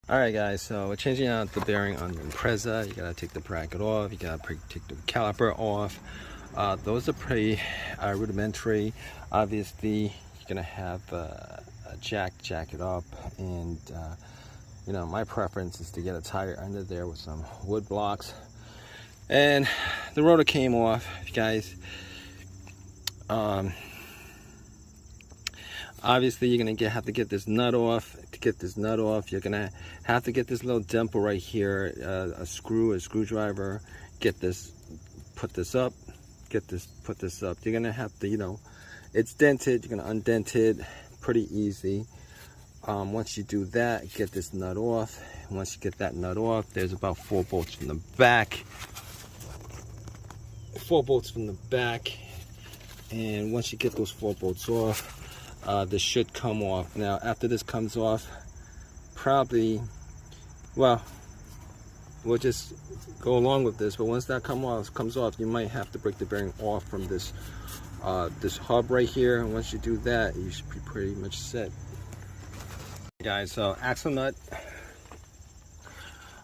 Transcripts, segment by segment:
Alright guys, so we're changing out the bearing on the Impreza. You gotta take the bracket off, you gotta take the caliper off. Those are pretty rudimentary. Obviously you're gonna have a jack it up, and you know, my preference is to get a tire under there with some wood blocks. And the rotor came off, guys. Obviously you're gonna have to get this nut off. To get this nut off, you're gonna have to get this little dimple right here, a screwdriver, get this, put this up, put this up. You're gonna have to, you know, it's dented, you're gonna undent it pretty easy. Once you do that, get this nut off. Once you get that nut off, there's about 4 bolts from the back. 4 bolts from the back. And once you get those 4 bolts off, this should come off. Now after this comes off, probably, well, we'll just go along with this, but once that comes off, you might have to break the bearing off from this this hub right here, and once you do that, you should be pretty much set. Guys, so axle nut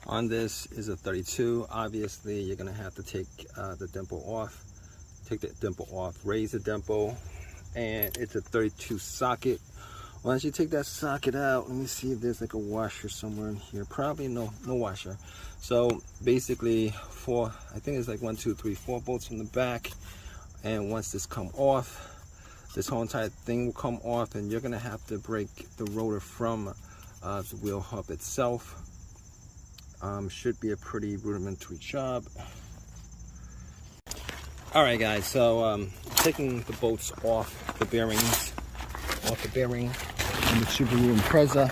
on this is a 32. Obviously you're gonna have to take the dimple off, raise the dimple, and it's a 32 socket. Once you take that socket out, let me see if there's like a washer somewhere in here. Probably no washer. So basically I think it's like 1, 2, 3, 4 bolts from the back, and once this come off, this whole entire thing will come off, and you're gonna have to break the rotor from the wheel hub itself. Should be a pretty rudimentary job. Alright guys, so taking the bolts off the bearings, on the Subaru Impreza.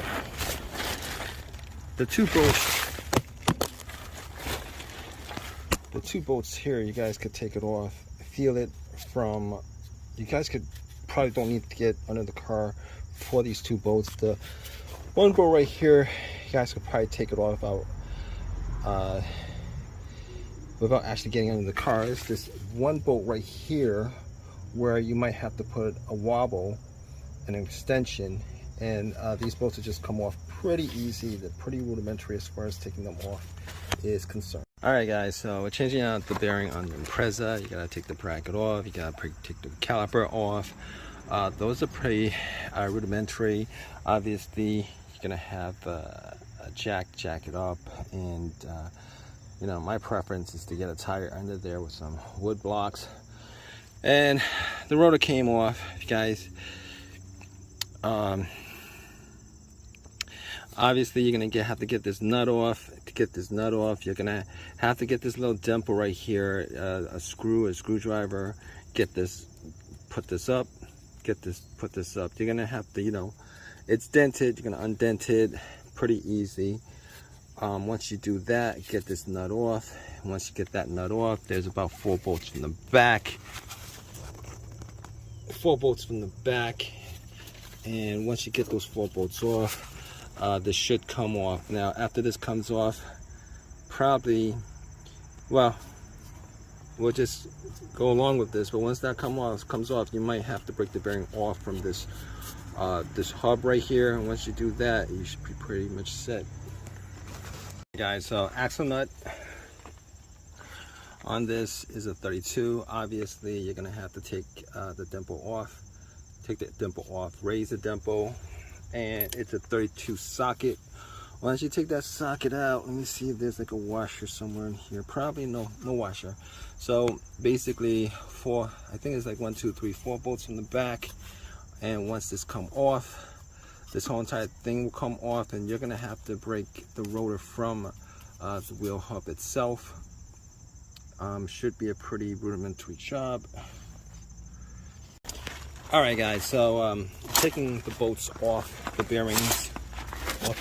The two bolts here, you guys could take it off. Feel it from, you guys could probably don't need to get under the car for these 2 bolts. The one bolt right here, you guys could probably take it off without actually getting under the car. It's this one bolt right here where you might have to put a wobble, an extension, and these bolts will just come off pretty easy. They're pretty rudimentary as far as taking them off is concerned. Alright guys, so we're changing out the bearing on the Impreza. You gotta take the bracket off, you gotta take the caliper off. Those are pretty rudimentary. Obviously you're gonna have a jack it up, and you know, my preference is to get a tire under there with some wood blocks. And the rotor came off, guys. Obviously you're gonna have to get this nut off. To get this nut off, you're gonna have to get this little dimple right here, a screwdriver, get this, put this up, put this up. You're gonna have to, you know, it's dented, you're gonna undent it pretty easy. Once you do that, get this nut off. Once you get that nut off, there's about 4 bolts from the back. 4 bolts from the back. And once you get those 4 bolts off, this should come off. Now after this comes off, probably, well, we'll just go along with this, but once that comes off, you might have to break the bearing off from this this hub right here, and once you do that, you should be pretty much set. Guys, so axle nut on this is a 32. Obviously you're gonna have to take the dimple off, raise the dimple, and it's a 32 socket. Once you take that socket out, let me see if there's like a washer somewhere in here. Probably no washer. So basically I think it's like 1, 2, 3, 4 bolts from the back, and once this come off, this whole entire thing will come off, and you're gonna have to break the rotor from the wheel hub itself. Should be a pretty rudimentary job. Alright guys, so taking the bolts off the bearings, on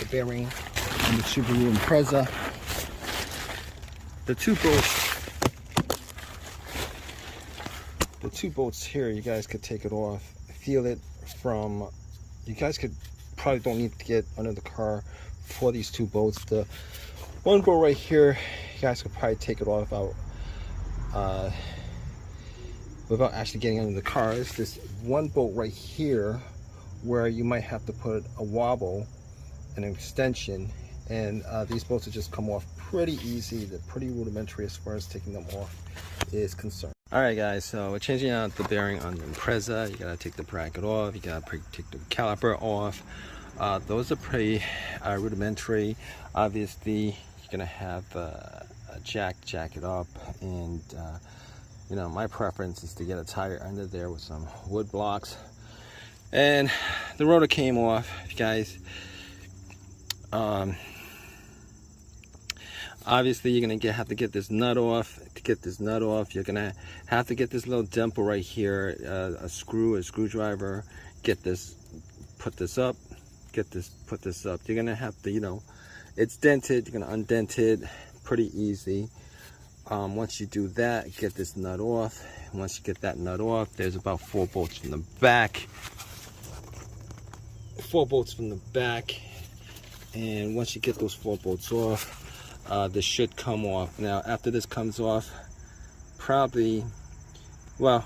the Subaru Impreza. The two bolts here, you guys could take it off. Feel it from, you guys could probably don't need to get under the car for these 2 bolts. The one bolt right here, you guys could probably take it off without actually getting under the car. It's this one bolt right here where you might have to put a wobble, an extension, and these bolts will just come off pretty easy. They're pretty rudimentary as far as taking them off is concerned. Alright guys, so we're changing out the bearing on the Impreza. You gotta take the bracket off, you gotta take the caliper off. Those are pretty rudimentary. Obviously you're gonna have a jack it up, and you know, my preference is to get a tire under there with some wood blocks. And the rotor came off, guys. Obviously you're gonna have to get this nut off. To get this nut off, you're gonna have to get this little dimple right here, a screwdriver, get this, put this up, put this up. You're gonna have to, you know, it's dented, you're gonna undent it pretty easy. Once you do that, get this nut off. And once you get that nut off, there's about 4 bolts from the back. 4 bolts from the back. And once you get those 4 bolts off, this should come off. Now after this comes off, probably, well,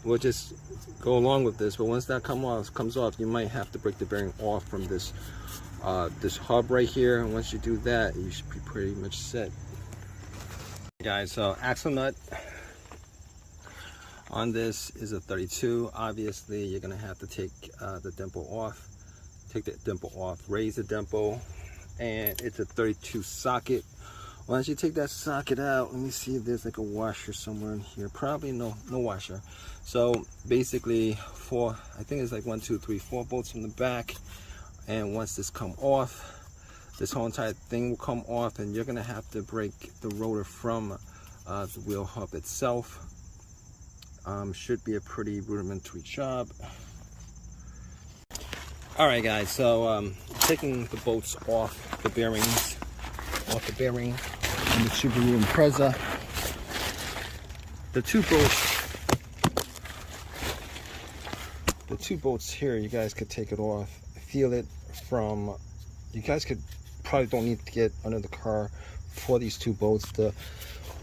we'll just go along with this, but once that comes off, you might have to break the bearing off from this this hub right here, and once you do that, you should be pretty much set. Guys, so axle nut on this is a 32. Obviously you're gonna have to take the dimple off. Take the dimple off, raise the dimple, and it's a 32 socket. Once you take that socket out, let me see if there's like a washer somewhere in here. Probably no washer. So basically I think it's like 1, 2, 3, 4 bolts from the back, and once this come off, this whole entire thing will come off, and you're gonna have to break the rotor from the wheel hub itself. Should be a pretty rudimentary job. Alright guys, so taking the bolts off the bearings, on the Subaru Impreza. The two bolts here, you guys could take it off. Feel it from, you guys could probably don't need to get under the car for these 2 bolts. The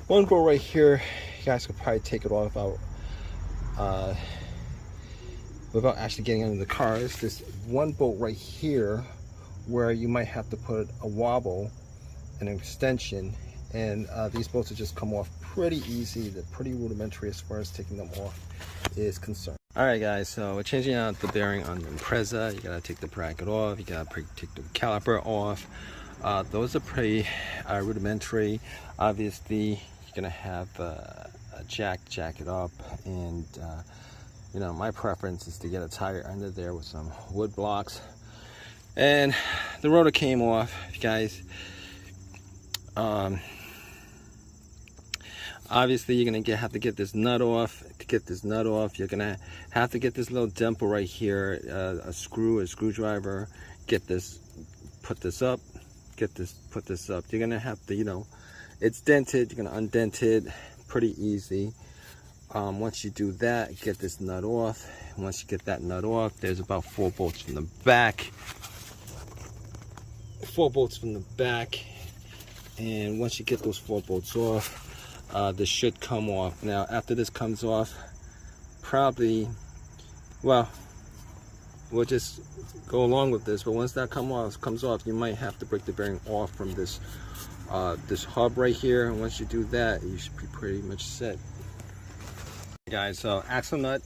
one bolt right here, you guys could probably take it off without actually getting under the car. It's this one bolt right here where you might have to put a wobble, an extension, and these bolts will just come off pretty easy. They're pretty rudimentary as far as taking them off is concerned. Alright guys, so we're changing out the bearing on the Impreza. You gotta take the bracket off, you gotta take the caliper off. Those are pretty rudimentary. Obviously you're gonna have a jack it up, and you know, my preference is to get a tire under there with some wood blocks. And the rotor came off, guys. Obviously you're gonna have to get this nut off. To get this nut off, you're gonna have to get this little dimple right here, a screwdriver, get this, put this up, put this up. You're gonna have to, you know, it's dented, you're gonna undent it pretty easy. Once you do that, get this nut off. And once you get that nut off, there's about 4 bolts from the back. 4 bolts from the back. And once you get those 4 bolts off, this should come off. Now after this comes off, probably, well, we'll just go along with this, but once that comes off, you might have to break the bearing off from this this hub right here, and once you do that, you should be pretty much set. Guys, so axle nut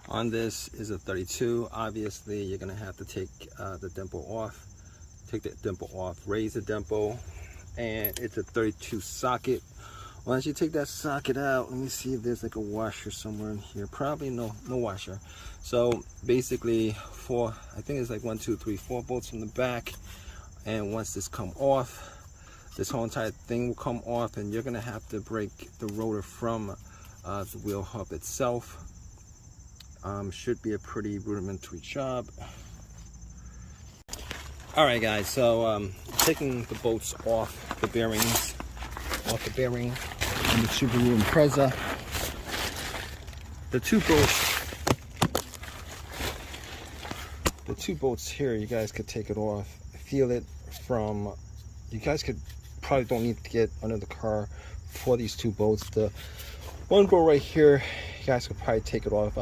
on this is a 32. Obviously you're gonna have to take the dimple off. Take the dimple off, raise the dimple, and it's a 32 socket. Once you take that socket out, let me see if there's like a washer somewhere in here. Probably no washer. So basically I think it's like 1, 2, 3, 4 bolts from the back, and once this come off, this whole entire thing will come off, and you're gonna have to break the rotor from the wheel hub itself. Should be a pretty rudimentary job. Alright guys, so taking the bolts off the bearings, on the Subaru Impreza. The two bolts here, you guys could take it off. Feel it from, you guys could probably don't need to get under the car for these 2 bolts. The one bolt right here, you guys could probably take it off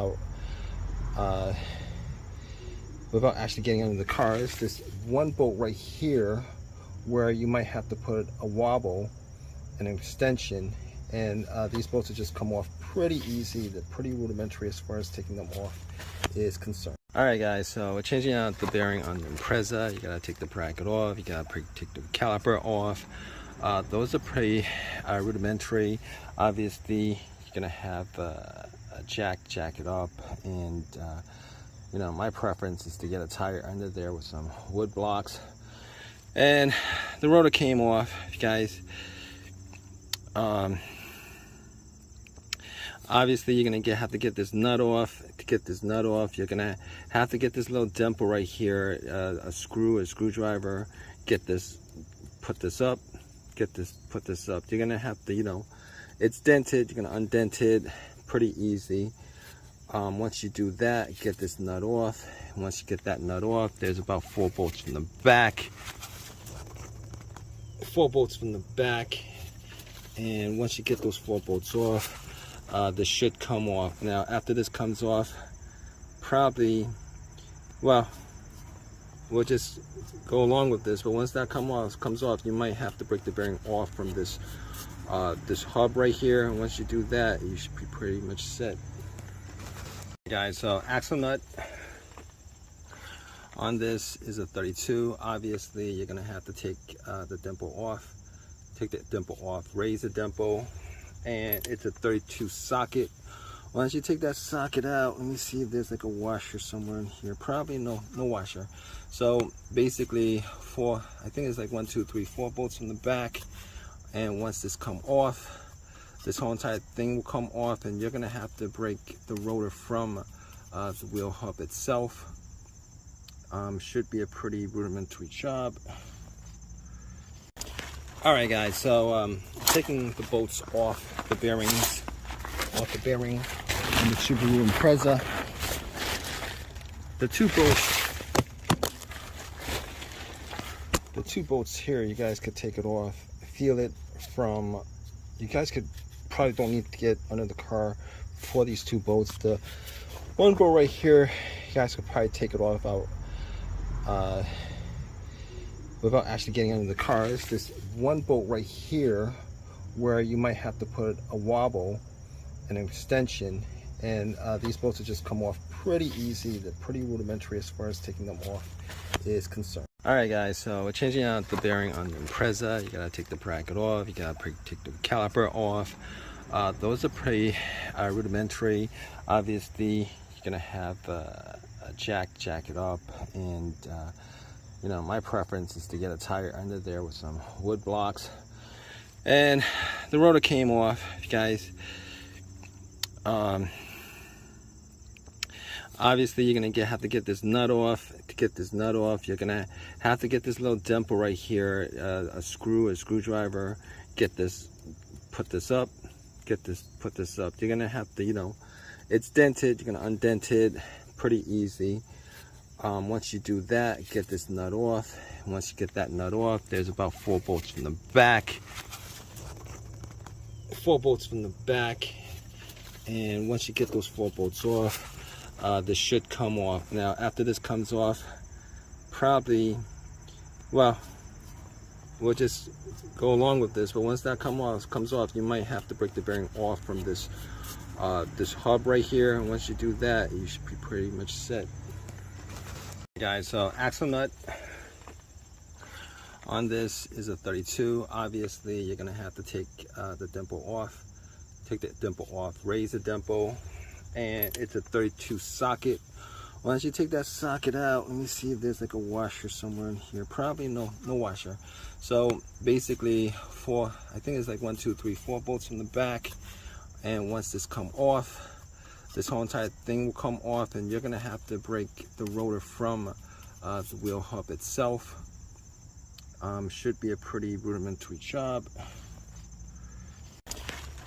without actually getting under the car. It's this one bolt right here where you might have to put a wobble and an extension, and these bolts will just come off pretty easy. They're pretty rudimentary as far as taking them off is concerned. Alright guys, so we're changing out the bearing on the Impreza. You gotta take the bracket off, you gotta take the caliper off. Those are pretty rudimentary. Obviously you're gonna have a jack it up, and you know, my preference is to get a tire under there with some wood blocks. And the rotor came off, guys. Obviously you're gonna have to get this nut off. To get this nut off, you're gonna have to get this little dimple right here, a screwdriver, get this, put this up, put this up. You're gonna have to, you know, it's dented, you're gonna undent it pretty easy. Once you do that, get this nut off. And once you get that nut off, there's about 4 bolts from the back. 4 bolts from the back. And once you get those 4 bolts off, this should come off. Now, after this comes off, probably, well, we'll just go along with this. But once that comes off, you might have to break the bearing off from this this hub right here. And once you do that, you should be pretty much set. Guys, so axle nut on this is a 32. Obviously you're gonna have to take the dimple off, raise the dimple, and it's a 32 socket. Once you take that socket out, let me see if there's like a washer somewhere in here. Probably no washer. So basically I think it's like 1 2 3 4 bolts from the back, and once this come off, this whole entire thing will come off, and you're gonna have to break the rotor from the wheel hub itself. Should be a pretty rudimentary job. Alright guys, so taking the bolts off the bearings, on the Subaru Impreza. The two bolts here, you guys could take it off, feel it from, you guys could probably don't need to get under the car for these 2 bolts. The one bolt right here, you guys could probably take it off without actually getting under the car. It's this one bolt right here where you might have to put a wobble and an extension, and these bolts will just come off pretty easy. They're pretty rudimentary as far as taking them off is concerned. Alright guys, so we're changing out the bearing on the Impreza. You gotta take the bracket off, you gotta take the caliper off. Those are pretty rudimentary. Obviously you're gonna have a jack it up, and you know, my preference is to get a tire under there with some wood blocks. And the rotor came off, guys. Obviously you're gonna have to get this nut off. To get this nut off, you're gonna have to get this little dimple right here, a screwdriver, get this, put this up, put this up. You're gonna have to, you know, it's dented, you're gonna undent it pretty easy. Once you do that, get this nut off. And once you get that nut off, there's about 4 bolts from the back. 4 bolts from the back. And once you get those 4 bolts off, this should come off. Now, after this comes off, probably, well, we'll just go along with this. But once that comes off, you might have to break the bearing off from this this hub right here. And once you do that, you should be pretty much set. Guys, so axle nut on this is a 32. Obviously you're gonna have to take the dimple off, raise the dimple, and it's a 32 socket. Once you take that socket out, let me see if there's like a washer somewhere in here. Probably no washer. So basically I think it's like 1 2 3 4 bolts from the back, and once this come off, this whole entire thing will come off, and you're gonna have to break the rotor from the wheel hub itself. Should be a pretty rudimentary job.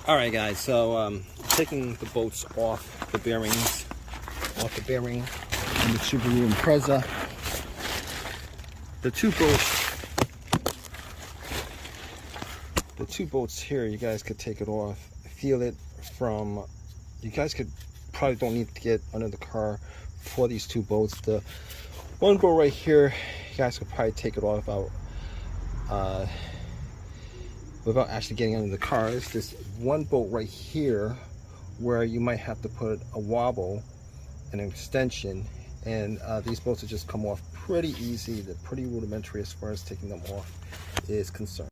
Alright guys, so taking the bolts off the bearings, on the Subaru Impreza. The two bolts here, you guys could take it off, feel it from, you guys could probably don't need to get under the car for these 2 bolts. The one bolt right here, you guys could probably take it off without actually getting under the cars. There's one bolt right here where you might have to put a wobble, an extension, and these bolts will just come off pretty easy. They're pretty rudimentary as far as taking them off is concerned.